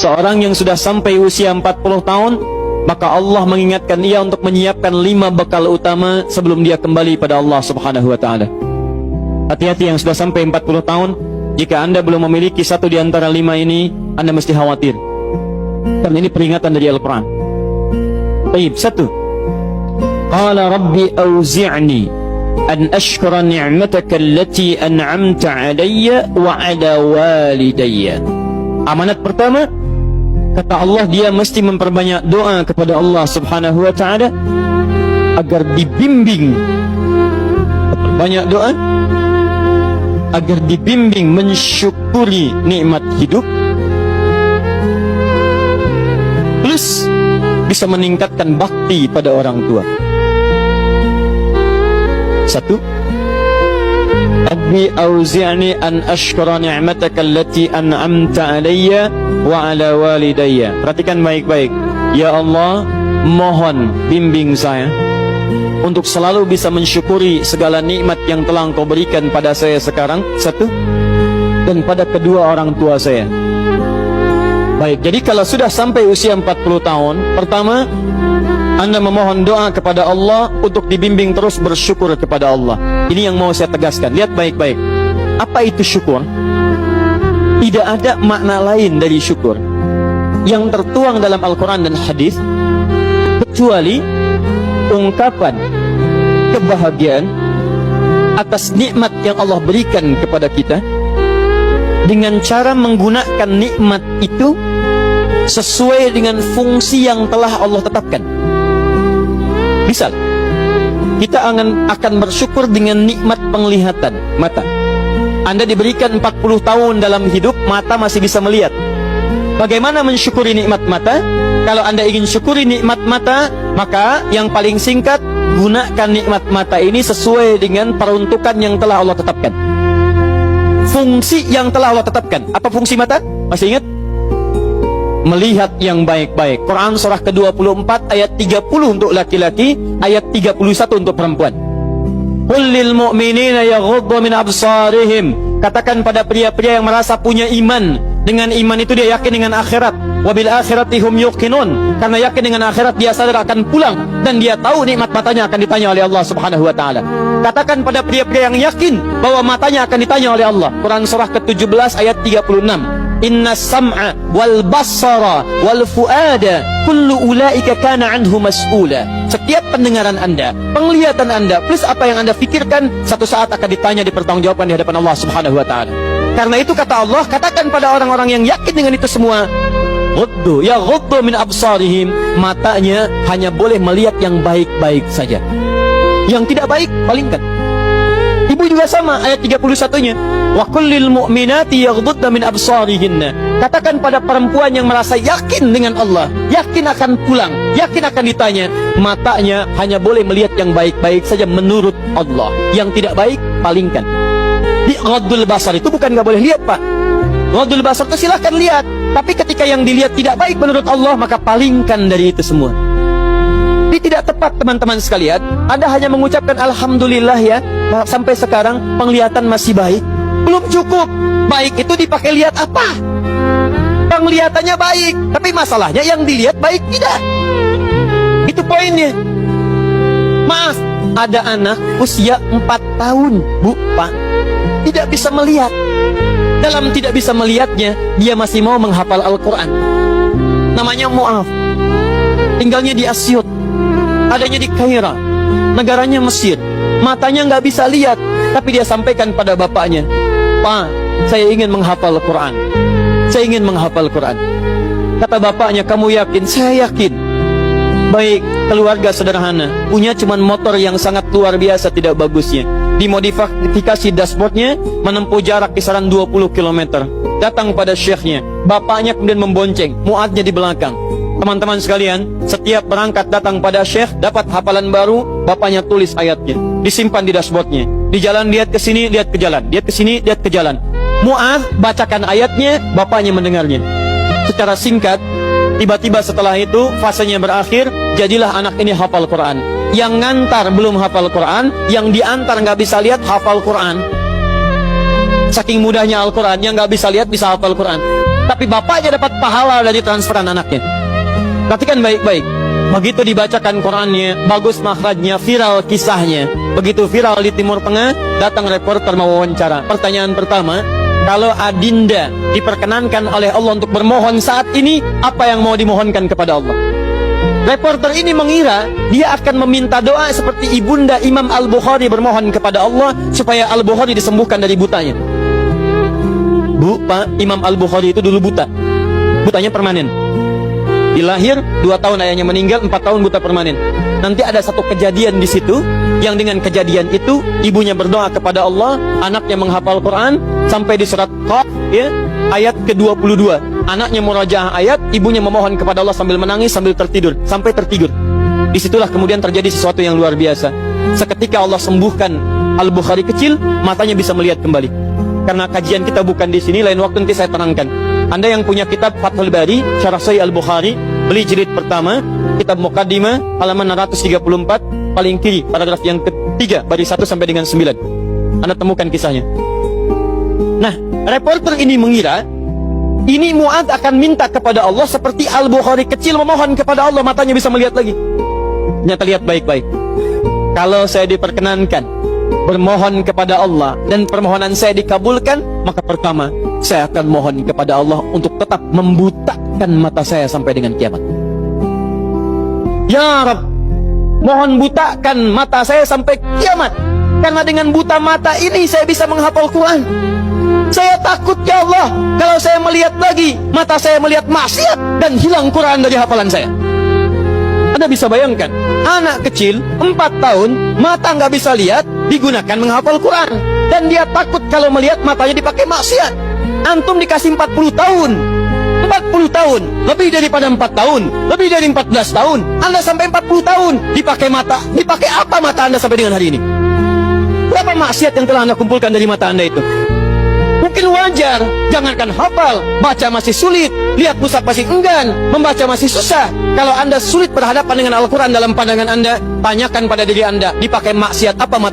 seorang yang sudah sampai usia 40 tahun, maka Allah mengingatkan ia untuk menyiapkan 5 bekal utama sebelum dia kembali pada Allah Subhanahu wa ta'ala. Hati-hati yang sudah sampai 40 tahun, jika Anda belum memiliki satu di antara 5 ini, Anda mesti khawatir. Karena ini peringatan dari Al-Quran. Baik, 1. Qala rabbi auzi'ni an ashkura ni'mataka allati an'amta alayya wa ala walidayya. Amanat pertama, kata Allah, dia mesti memperbanyak doa kepada Allah Subhanahu wa ta'ala agar dibimbing. Perbanyak doa agar dibimbing mensyukuri nikmat hidup, plus bisa meningkatkan bakti pada orang tua. 1. Rabbi auzi'ni an ashkura ni'mataka allati an'amta alayya wa ala walidayya. Perhatikan baik-baik. Ya Allah, mohon bimbing saya untuk selalu bisa mensyukuri segala nikmat yang telah Engkau berikan pada saya sekarang, 1, dan pada kedua orang tua saya. Baik, jadi kalau sudah sampai usia 40 tahun, pertama, Anda memohon doa kepada Allah untuk dibimbing terus bersyukur kepada Allah. Ini yang mau saya tegaskan. Lihat baik-baik. Apa itu syukur? Tidak ada makna lain dari syukur yang tertuang dalam Al-Quran dan hadis kecuali ungkapan kebahagiaan atas nikmat yang Allah berikan kepada kita dengan cara menggunakan nikmat itu sesuai dengan fungsi yang telah Allah tetapkan. Misal, kita akan bersyukur dengan nikmat penglihatan mata. Anda diberikan 40 tahun dalam hidup, mata masih bisa melihat. Bagaimana mensyukuri nikmat mata? Kalau Anda ingin syukuri nikmat mata, maka yang paling singkat, gunakan nikmat mata ini sesuai dengan peruntukan yang telah Allah tetapkan. Fungsi yang telah Allah tetapkan. Apa fungsi mata? Masih ingat? Melihat yang baik-baik. Quran surah ke-24 ayat 30 untuk laki-laki, ayat 31 untuk perempuan. Qul lil mu'minina yaghuddu min absarihim. Katakan pada pria-pria yang merasa punya iman. Dengan iman itu dia yakin dengan akhirat. Wabil akhirati hum yuqinun. Karena yakin dengan akhirat dia sadar akan pulang dan dia tahu nikmat matanya akan ditanya oleh Allah Subhanahu wa taala. Katakan pada pria-pria yang yakin bahwa matanya akan ditanya oleh Allah. Quran surah ke-17 ayat 36. Inna sam'a wal basara wal fuada kullu ulaika kana anhu mas'ula. Setiap pendengaran Anda, penglihatan Anda, plus apa yang Anda fikirkan, satu saat akan ditanya, dipertanggungjawabkan di hadapan Allah Subhanahu wa taala. Karena itu kata Allah, katakan pada orang-orang yang yakin dengan itu semua, ghuddu min absarihim, matanya hanya boleh melihat yang baik-baik saja. Yang tidak baik, palingkan. Ibu juga sama, ayat 31-nya. Wa kullil mu'minati yaghdudna min absarihinna. Katakan pada perempuan yang merasa yakin dengan Allah, yakin akan pulang, yakin akan ditanya, matanya hanya boleh melihat yang baik-baik saja menurut Allah. Yang tidak baik, palingkan. Di ghaddul basar itu bukan nggak boleh lihat, Pak. Ghaddul basar itu silahkan lihat, tapi ketika yang dilihat tidak baik menurut Allah, maka palingkan dari itu semua. Ini tidak tepat, teman-teman sekalian. Anda hanya mengucapkan alhamdulillah ya, sampai sekarang penglihatan masih baik. Belum cukup. Baik itu dipakai lihat apa? Penglihatannya baik, tapi masalahnya yang dilihat baik tidak. Itu poinnya. Maaf, ada anak usia 4 tahun, Bu, Pak, tidak bisa melihat. Dalam tidak bisa melihatnya, dia masih mau menghafal Al-Quran. Namanya Mu'af. Tinggalnya di Asyut, adanya di Kaira, negaranya Mesir. Matanya nggak bisa lihat, tapi dia sampaikan pada bapaknya, Pak, saya ingin menghafal Quran. Saya ingin menghafal Quran. Kata bapaknya, kamu yakin? Saya yakin. Baik, keluarga sederhana, punya cuman motor yang sangat luar biasa tidak bagusnya. Dimodifikasi dashboardnya, menempuh jarak kisaran 20 km. Datang pada syekhnya, bapaknya kemudian membonceng, muadnya di belakang. Teman-teman sekalian, setiap berangkat datang pada syekh, dapat hafalan baru, bapaknya tulis ayatnya, disimpan di dashboardnya. Di jalan lihat ke sini, lihat ke jalan, lihat ke sini, lihat ke jalan. Mu'adz bacakan ayatnya, bapaknya mendengarnya. Secara singkat, tiba-tiba setelah itu fasenya berakhir, jadilah anak ini hafal Quran. Yang ngantar belum hafal Quran, yang diantar nggak bisa lihat hafal Quran. Saking mudahnya Al-Quran, yang nggak bisa lihat bisa hafal Quran. tapi bapaknya dapat pahala dari transferan anaknya. Perhatikan baik-baik. Begitu dibacakan Qurannya, bagus makhrajnya, viral kisahnya. Begitu viral di Timur Tengah, datang reporter mau wawancara. Pertanyaan pertama, kalau adinda diperkenankan oleh Allah untuk bermohon saat ini, apa yang mau dimohonkan kepada Allah? Reporter ini mengira dia akan meminta doa seperti ibunda Imam Al-Bukhari bermohon kepada Allah supaya Al-Bukhari disembuhkan dari butanya. Bu, Pak, Imam Al-Bukhari itu dulu buta. Butanya permanen. Dilahir 2 tahun ayahnya meninggal, 4 tahun buta permanen. Nanti ada satu kejadian di situ yang dengan kejadian itu ibunya berdoa kepada Allah, anaknya menghafal Quran sampai di surat Qaf, ya, ayat ke-22. Anaknya murajaah ayat, ibunya memohon kepada Allah sambil menangis, sambil tertidur, sampai tertidur. Disitulah kemudian terjadi sesuatu yang luar biasa. Seketika Allah sembuhkan Al-Bukhari kecil, matanya bisa melihat kembali. Karena kajian kita bukan di sini, lain waktu nanti saya terangkan. Anda yang punya kitab Fathul Bari, Syarah Sahih Al-Bukhari, beli jilid pertama, kitab Muqaddimah, halaman 634, paling kiri, paragraf yang ketiga, baris 1 sampai dengan 9. Anda temukan kisahnya. Nah, reporter ini mengira ini Mu'adz akan minta kepada Allah seperti Al-Bukhari kecil memohon kepada Allah, matanya bisa melihat lagi. Ternyata lihat baik-baik. Kalau saya diperkenankan bermohon kepada Allah dan permohonan saya dikabulkan, maka pertama saya akan mohon kepada Allah untuk tetap membutakan mata saya sampai dengan kiamat. Ya Rabb, mohon butakan mata saya sampai kiamat, karena dengan buta mata ini saya bisa menghafal Quran. Saya takut ya Allah, kalau saya melihat lagi, mata saya melihat maksiat dan hilang Quran dari hafalan saya. Anda bisa bayangkan, anak kecil 4 tahun, mata nggak bisa lihat, digunakan menghafal Quran. Dan dia takut kalau melihat matanya dipakai maksiat. Antum dikasih 40 tahun, 40 tahun, lebih daripada 4 tahun, lebih dari 14 tahun, Anda sampai 40 tahun, dipakai mata, dipakai apa mata Anda sampai dengan hari ini? Berapa maksiat yang telah Anda kumpulkan dari mata Anda itu? Mungkin wajar, jangankan hafal, baca masih sulit, lihat mushaf masih enggan, membaca masih susah. Kalau Anda sulit berhadapan dengan Al-Quran dalam pandangan Anda, tanyakan pada diri Anda, dipakai maksiat apa mata?